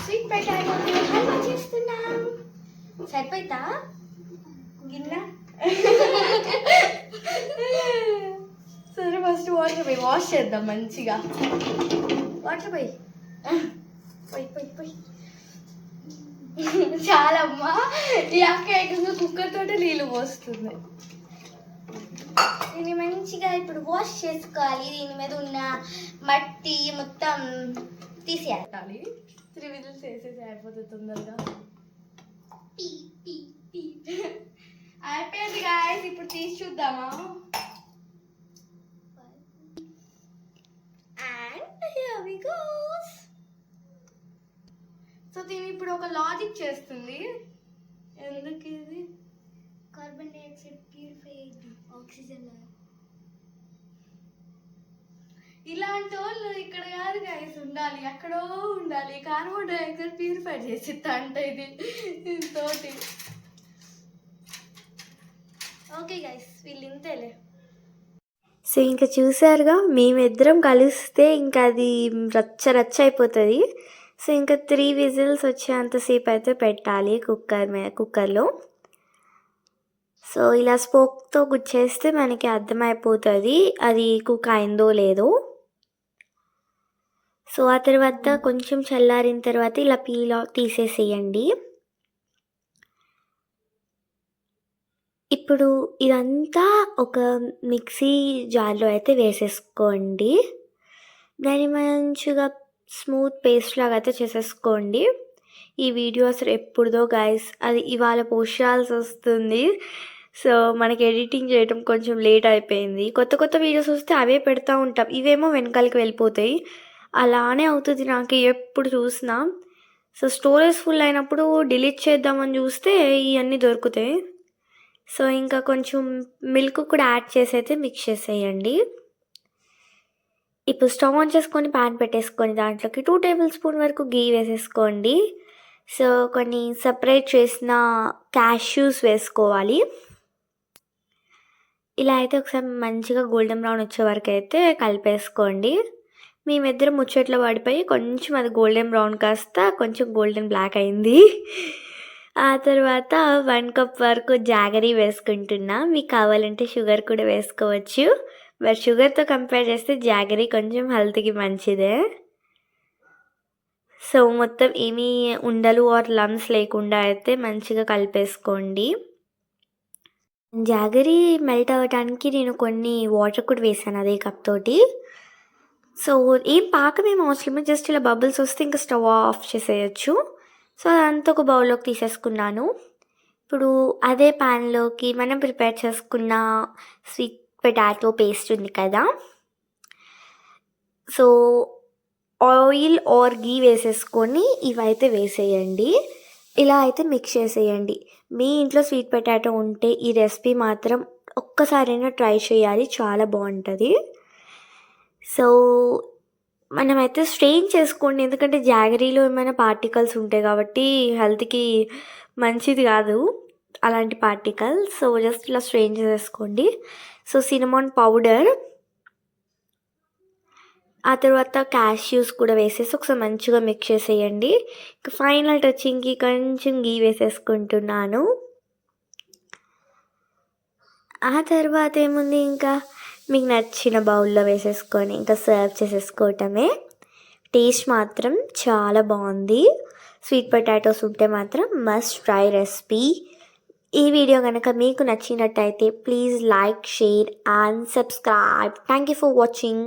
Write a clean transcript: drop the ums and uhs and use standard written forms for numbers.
Sweet potato halwa చేస్తున్నాం. సరిపోయిందా గిన్నె? సరే ఫస్ట్ వాటర్ పోయి వాష్ చేద్దాం మంచిగా. వాటర్ పోయి పోయి పోయి పోయి. చాలా అమ్మా, ఈ అక్క ఏకంగా కుక్కర్ తోటి నీళ్ళు పోస్తుంది. దీన్ని మంచిగా ఇప్పుడు వాష్ చేసుకోవాలి. దీని మీద ఉన్న మట్టి మొత్తం తీసేయాలి. 3 విజిల్స్ వేసేసి అయిపోతుంది తొందరగా. అయిపోయింది గాయస్, ఇప్పుడు తీసి చూద్దామా. And here we goes. So దీన్ని ఇప్పుడు ఒక లాజిక్ చేస్తుంది. ఎందుకు ఇది? కార్బన్ డైఆక్సైడ్ ప్యూరిఫై అయ్యింది ఆక్సిజన్. ఇలాంటి వాళ్ళు ఇక్కడ కాదు గైస్ ఉండాలి, ఎక్కడో ఉండాలి. కార్బన్ డైఆక్సైడ్ ప్యూరిఫై చేసి అంటే ఇది తోటి. ఓకే గైస్, వీళ్ళు ఇంతేలే. సో ఇంకా చూసారుగా, మేమిద్దరం కలిస్తే ఇంకా అది రచ్చ రచ్చ అయిపోతుంది. సో ఇంకా 3 విజిల్స్ వచ్చేంతసేపు అయితే పెట్టాలి కుక్కర్లో. సో ఇలా స్పోక్తో గుచ్చేస్తే మనకి అర్థమైపోతుంది అది కుక్ అయిందో లేదో. సో ఆ తర్వాత కొంచెం చల్లారిన తర్వాత ఇలా తీసేసేయండి. ఇప్పుడు ఇదంతా ఒక మిక్సీ జార్లో అయితే వేసేసుకోండి. దాన్ని మంచిగా స్మూత్ పేస్ట్ లాగా అయితే చేసేసుకోండి. ఈ వీడియో అసలు ఎప్పుడుదో గైస్, అది ఇవాళ పోస్ట్ చేయాల్సి వస్తుంది. సో మనకి ఎడిటింగ్ చేయడం కొంచెం లేట్ అయిపోయింది. కొత్త వీడియోస్ వస్తే అవే పెడతా ఉంటాం, ఇవేమో వెనకాలకి వెళ్ళిపోతాయి. అలానే అవుతుంది నాకు ఎప్పుడు చూసినా. సో స్టోరేజ్ ఫుల్ అయినప్పుడు డిలీట్ చేద్దామని చూస్తే ఇవన్నీ దొరుకుతాయి. సో ఇంకా కొంచెం మిల్క్ కూడా యాడ్ చేసి అయితే మిక్స్ చేసేయండి. ఇప్పుడు స్టవ్ ఆన్ చేసుకొని ప్యాన్ పెట్టేసుకొని దాంట్లోకి 2 టేబుల్ స్పూన్ వరకు గీ వేసేసుకోండి. సో కొన్ని సపరేట్ చేసిన క్యాష్యూస్ వేసుకోవాలి. ఇలా అయితే ఒకసారి మంచిగా గోల్డెన్ బ్రౌన్ వచ్చే వరకు అయితే కలిపేసుకోండి. మేమిద్దరం ముచ్చట్లో పడిపోయి కొంచెం అది గోల్డెన్ బ్రౌన్ కాస్త కొంచెం గోల్డెన్ బ్లాక్ అయింది. ఆ తర్వాత 1 కప్ వరకు జాగరీ వేసుకుంటున్నా. మీకు కావాలంటే షుగర్ కూడా వేసుకోవచ్చు, బట్ షుగర్తో కంపేర్ చేస్తే జాగరీ కొంచెం హెల్త్కి మంచిదే. సో మొత్తం ఏమీ ఉండలు ఆర్ లమ్స్ లేకుండా అయితే మంచిగా కలిపేసుకోండి. జాగరీ మెల్ట్ అవ్వడానికి నేను కొన్ని వాటర్ కూడా వేసాను అదే కప్ తోటి. సో ఏం పాకమేం అవసరమే, జస్ట్ ఇలా బబుల్స్ వస్తే ఇంకా స్టవ్ ఆఫ్ చేసేయచ్చు. సో అదంతా ఒక బౌల్లోకి తీసేసుకున్నాను. ఇప్పుడు అదే ప్యాన్లోకి మనం ప్రిపేర్ చేసుకున్న స్వీట్ పొటాటో పేస్ట్ ఉంది కదా, సో ఆయిల్ ఆర్ గీ వేసేసుకొని ఇవైతే వేసేయండి. ఇలా అయితే మిక్స్ చేసేయండి. మీ ఇంట్లో స్వీట్ పొటాటో ఉంటే ఈ రెసిపీ మాత్రం ఒక్కసారైనా ట్రై చేయాలి, చాలా బాగుంటుంది. సో మనమైతే స్ట్రెయిన్ చేసుకోండి, ఎందుకంటే జాగరీలో ఏమైనా పార్టికల్స్ ఉంటాయి కాబట్టి హెల్త్కి మంచిది కాదు అలాంటి పార్టికల్స్. సో జస్ట్ ఇలా స్ట్రెయిన్ చేసేసుకోండి. సో సినమన్ పౌడర్, ఆ తర్వాత క్యాష్యూస్ కూడా వేసేసి ఒకసారి మంచిగా మిక్స్ చేసేయండి. ఇంకా ఫైనల్ టచింగ్కి కొంచెం గీ వేసేసుకుంటున్నాను. ఆ తర్వాత ఏముంది, ఇంకా మీకు నచ్చిన బౌల్లో వేసేసుకొని ఇంకా సర్వ్ చేసేసుకోవటమే. టేస్ట్ మాత్రం చాలా బాగుంది. స్వీట్ పొటాటోస్ ఉంటే మాత్రం మస్ట్ ట్రై రెసిపీ. ఈ వీడియో కనుక మీకు నచ్చినట్టయితే please like, share and subscribe. Thank you for watching.